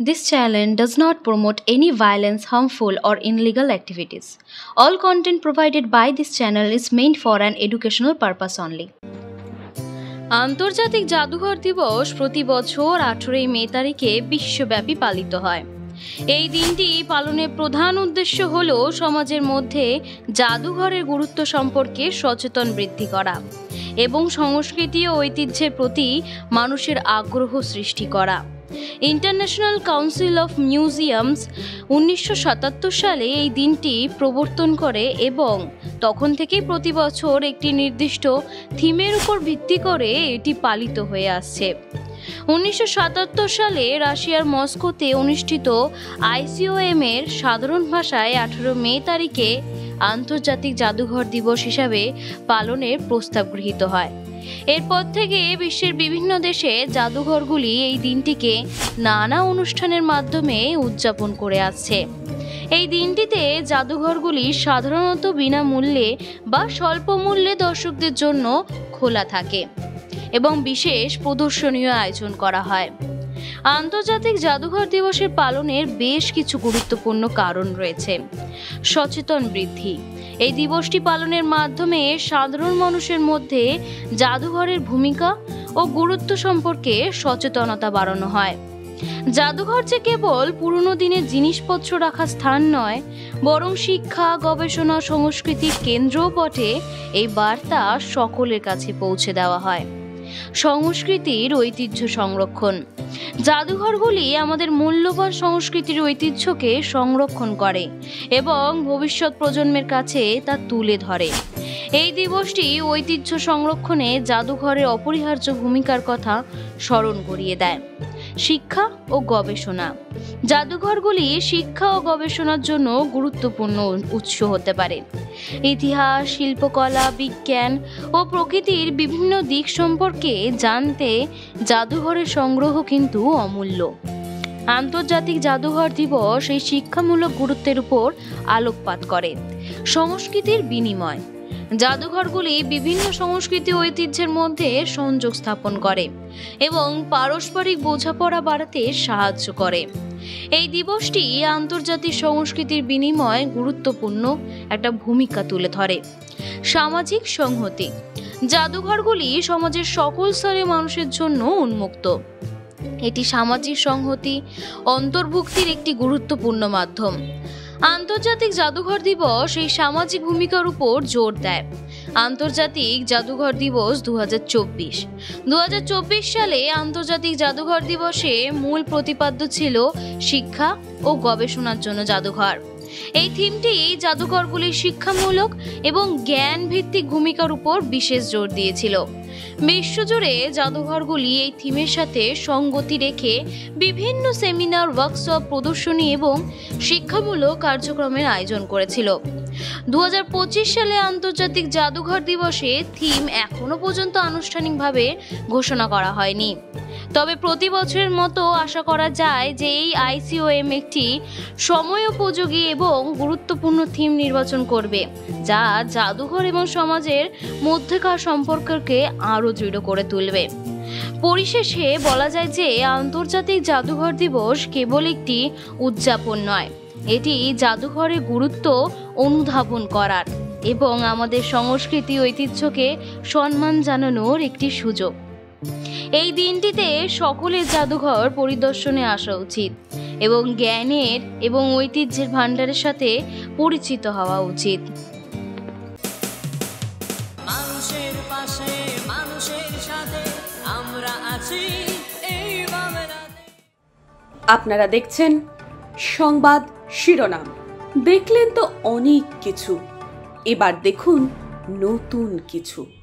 This channel does not promote any violence, harmful, or illegal activities. All content provided by this channel is meant for an educational purpose only. আন্তর্জাতিক জাদুঘর দিবস প্রতি বছর 18 মে তারিখে বিশ্বব্যাপী পালিত হয়। এই দিনটি পালনের প্রধান উদ্দেশ্য হল সমাজের মধ্যে জাদুঘরের গুরুত্ব সম্পর্কে সচেতন বৃদ্ধি করা এবং সংস্কৃতি ও ঐতিহ্যের প্রতি মানুষের আগ্রহ সৃষ্টি করা। ইন্টারন্যাশনাল কাউন্সিল অফ মিউজিয়ামস 1977 সালে এই দিনটি প্রবর্তন করে এবং তখন থেকেই প্রতি বছর একটি নির্দিষ্ট থিমের উপর ভিত্তি করে এটি পালিত হয়ে আসছে। 1977 সালে রাশিয়ার মস্কোতে অনুষ্ঠিত ICOM এর সাধারণ ভাষায় 18 মে তারিখে আন্তর্জাতিক জাদুঘর দিবস হিসাবে পালনের প্রস্তাব গৃহীত হয়। এরপর থেকে বিশ্বের বিভিন্ন দেশে জাদুঘরগুলি এই দিনটিকে নানা অনুষ্ঠানের মাধ্যমে উদযাপন করে আসছে। এই দিনটিতে জাদুঘরগুলি সাধারণত বিনামূল্যে বা স্বল্প মূল্যে দর্শকদের জন্য খোলা থাকে এবং বিশেষ প্রদর্শনীয় আয়োজন করা হয়। আন্তর্জাতিক জাদুঘর দিবসের পালনের বেশ কিছু গুরুত্বপূর্ণ কারণ রয়েছে। সচেতন বৃদ্ধি। এই দিবসটি পালনের মাধ্যমে সাধারণ মানুষের মধ্যে জাদুঘরের ভূমিকা ও গুরুত্ব সম্পর্কে সচেতনতা বাড়ানো হয়। জাদুঘর যে কেবল পুরনো দিনের জিনিসপত্র রাখার স্থান নয়, বরং শিক্ষা, গবেষণা, সংস্কৃতির কেন্দ্রও বটে। এই বার্তা সকলের কাছে পৌঁছে দেওয়া হয়। সংস্কৃতির ঐতিহ্য সংরক্ষণ। জাদুঘরগুলি আমাদের মূল্যবান সংস্কৃতির ঐতিহ্যকে সংরক্ষণ করে এবং ভবিষ্যৎ প্রজন্মের কাছে তা তুলে ধরে। এই দিবসটি ঐতিহ্য সংরক্ষণে জাদুঘরের অপরিহার্য ভূমিকার কথা স্মরণ করিয়ে দেয়। শিক্ষা ও গবেষণা। জাদুঘরগুলি শিক্ষা ও গবেষণার জন্য গুরুত্বপূর্ণ উৎস হতে পারে। ইতিহাস, শিল্পকলা, বিজ্ঞান ও প্রকৃতির বিভিন্ন দিক সম্পর্কে জানতে জাদুঘরের সংগ্রহ কিন্তু অমূল্য। আন্তর্জাতিক জাদুঘর দিবস এই শিক্ষামূলক গুরুত্বের উপর আলোকপাত করে। সংস্কৃতির বিনিময়। জাদুঘরগুলি বিভিন্ন সংস্কৃতি ঐতিহ্যের মধ্যে সংযোগ স্থাপন করে এবং পারস্পরিক বোঝাপড়া বাড়াতে সাহায্য করে। এই দিবসটি আন্তর্জাতিক সংস্কৃতির বিনিময়ে গুরুত্বপূর্ণ একটা ভূমিকা তুলে ধরে। সামাজিক সংহতি। জাদুঘরগুলি সমাজের সকল স্তরের মানুষের জন্য উন্মুক্ত। এটি সামাজিক সংহতি অন্তর্ভুক্তির একটি গুরুত্বপূর্ণ মাধ্যম। আন্তর্জাতিক জাদুঘর দিবস এই সামাজিক ভূমিকার উপর জোর দেয়। আন্তর্জাতিক জাদুঘর দিবস 2024 সালে আন্তর্জাতিক জাদুঘর দিবসে মূল প্রতিপাদ্য ছিল শিক্ষা ও গবেষণার জন্য জাদুঘর। এই থিমটি জাদুঘরগুলির শিক্ষামূলক এবং জ্ঞান ভিত্তিক ভূমিকার উপর বিশেষ জোর দিয়েছিল। বিশ্বজুড়ে জাদুঘরগুলি এই থিমের সাথে সঙ্গতি রেখে বিভিন্ন সেমিনার, ওয়ার্কশপ, প্রদর্শনী এবং শিক্ষামূলক কার্যক্রমের আয়োজন করেছিল। 2025 সালে আন্তর্জাতিক জাদুঘর দিবসে থিম এখনো পর্যন্ত আনুষ্ঠানিকভাবে ঘোষণা করা হয়নি। তবে প্রতি বছরের মতো আশা করা যায় যে এই ICOM একটি সময়োপযোগী এবং গুরুত্বপূর্ণ থিম নির্বাচন করবে, যা জাদুঘর এবং সমাজের মধ্যকার সম্পর্ককে আরও দৃঢ় করে তুলবে। পরিশেষে বলা যায় যে আন্তর্জাতিক জাদুঘর দিবস কেবল একটি উদযাপন নয়, এটি জাদুঘরের গুরুত্ব অনুধাবন করার এবং আমাদের সংস্কৃতি ঐতিহ্যকে সম্মান জানানোর একটি সুযোগ। এই দিনটিতে সকলের জাদুঘর পরিদর্শনে আসা উচিত এবং জ্ঞানের এবং ঐতিহ্যের ভাণ্ডারের সাথে পরিচিত হওয়া উচিত। মানুষের পাশে, মানুষের সাথে আমরা আছি এই বাংলাতে। আপনারা দেখছেন সংবাদ শিরোনাম। দেখলেন তো অনেক কিছু, এবার দেখুন নতুন কিছু।